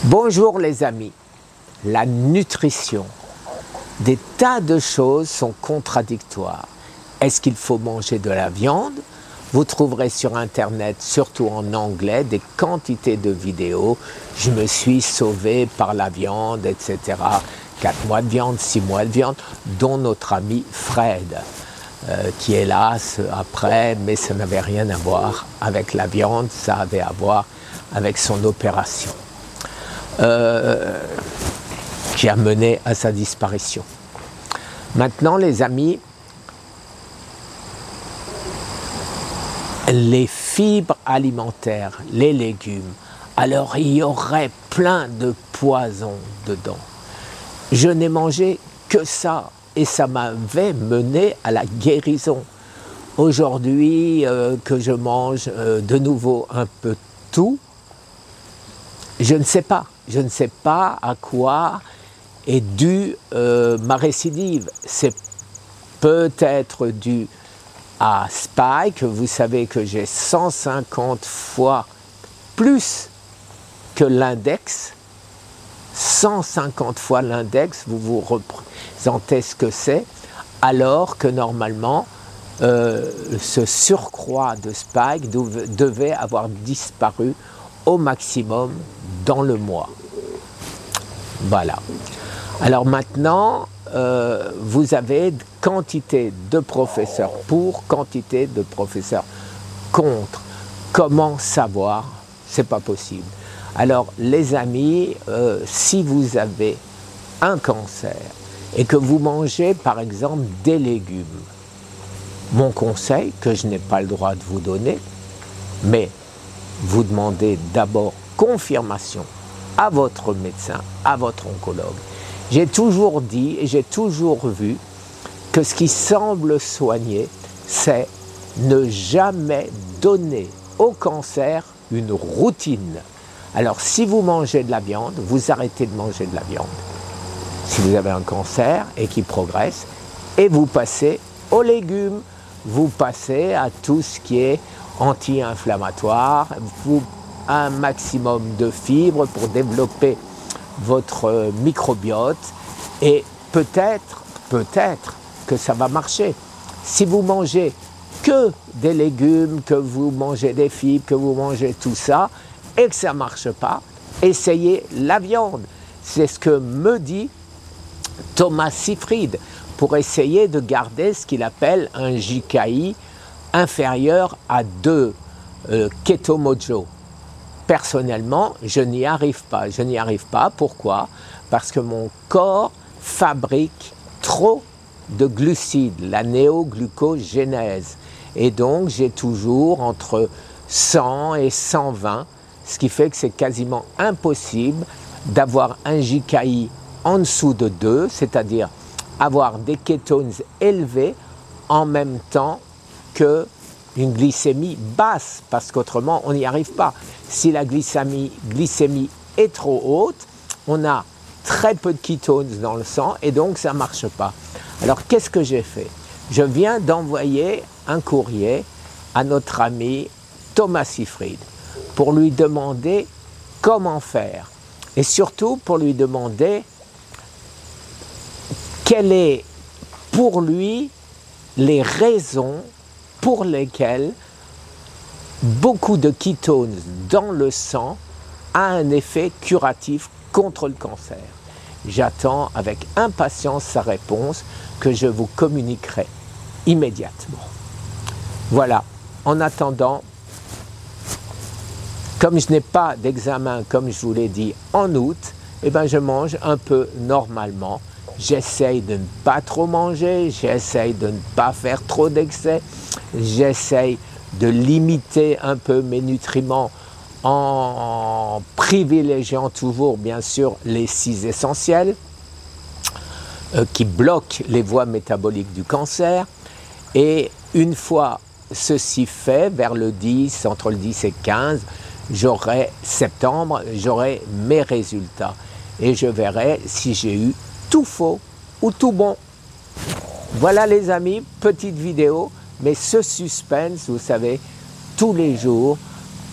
Bonjour les amis, la nutrition. Des tas de choses sont contradictoires. Est-ce qu'il faut manger de la viande? Vous trouverez sur internet, surtout en anglais, des quantités de vidéos. Je me suis sauvé par la viande, etc. 4 mois de viande, 6 mois de viande, dont notre ami Fred, qui hélas après, mais ça n'avait rien à voir avec la viande, ça avait à voir avec son opération. Qui a mené à sa disparition. Maintenant les amis, les fibres alimentaires, les légumes, alors il y aurait plein de poisons dedans. Je n'ai mangé que ça et ça m'avait mené à la guérison. Aujourd'hui que je mange de nouveau un peu tout, je ne sais pas. Je ne sais pas à quoi est due ma récidive. C'est peut-être dû à Spike. Vous savez que j'ai 150 fois plus que l'index. 150 fois l'index, vous vous représentez ce que c'est, alors que normalement, ce surcroît de Spike devait avoir disparu au maximum dans le mois. Voilà. Alors maintenant, vous avez quantité de professeurs pour, quantité de professeurs contre. Comment savoir? C'est pas possible. Alors les amis, si vous avez un cancer et que vous mangez par exemple des légumes, mon conseil, que je n'ai pas le droit de vous donner, mais vous demandez d'abord confirmation à votre médecin, à votre oncologue. J'ai toujours dit et j'ai toujours vu que ce qui semble soigner, c'est ne jamais donner au cancer une routine. Alors si vous mangez de la viande, vous arrêtez de manger de la viande. Si vous avez un cancer et qui progresse, et vous passez aux légumes, vous passez à tout ce qui est anti-inflammatoire, un maximum de fibres pour développer votre microbiote et peut-être que ça va marcher. Si vous mangez que des légumes, que vous mangez des fibres, que vous mangez tout ça et que ça ne marche pas, essayez la viande. C'est ce que me dit Thomas Seyfried pour essayer de garder ce qu'il appelle un JKI inférieur à 2 Keto Mojo. Personnellement, je n'y arrive pas. Je n'y arrive pas. Pourquoi? Parce que mon corps fabrique trop de glucides, la néoglucogénèse. Et donc, j'ai toujours entre 100 et 120, ce qui fait que c'est quasiment impossible d'avoir un JKI en dessous de 2, c'est-à-dire avoir des kétones élevés en même temps que une glycémie basse, parce qu'autrement on n'y arrive pas. Si la glycémie est trop haute, on a très peu de ketones dans le sang et donc ça ne marche pas. Alors qu'est-ce que j'ai fait? Je viens d'envoyer un courrier à notre ami Thomas Seyfried pour lui demander comment faire et surtout pour lui demander quelles sont pour lui les raisons pour lesquelles beaucoup de ketones dans le sang a un effet curatif contre le cancer. J'attends avec impatience sa réponse que je vous communiquerai immédiatement. Voilà, en attendant, comme je n'ai pas d'examen, comme je vous l'ai dit, en août, eh ben je mange un peu normalement. J'essaye de ne pas trop manger, j'essaye de ne pas faire trop d'excès, j'essaye de limiter un peu mes nutriments en privilégiant toujours bien sûr les 6 essentiels qui bloquent les voies métaboliques du cancer. Et une fois ceci fait, vers le 10, entre le 10 et 15 septembre, j'aurai mes résultats et je verrai si j'ai eu tout faux ou tout bon. Voilà les amis, petite vidéo, mais ce suspense, vous savez, tous les jours,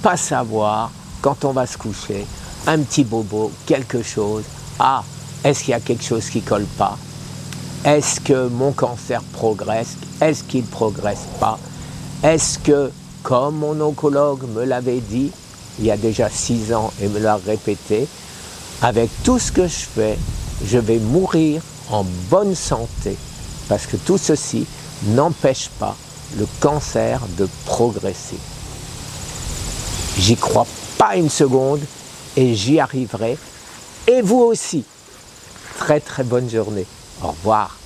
pas savoir quand on va se coucher, un petit bobo, quelque chose. Ah, est-ce qu'il y a quelque chose qui ne colle pas? Est-ce que mon cancer progresse? Est-ce qu'il ne progresse pas? Est-ce que, comme mon oncologue me l'avait dit, il y a déjà 6 ans et me l'a répété, avec tout ce que je fais, je vais mourir en bonne santé, parce que tout ceci n'empêche pas le cancer de progresser. J'y crois pas une seconde et j'y arriverai. Et vous aussi. Très très bonne journée. Au revoir.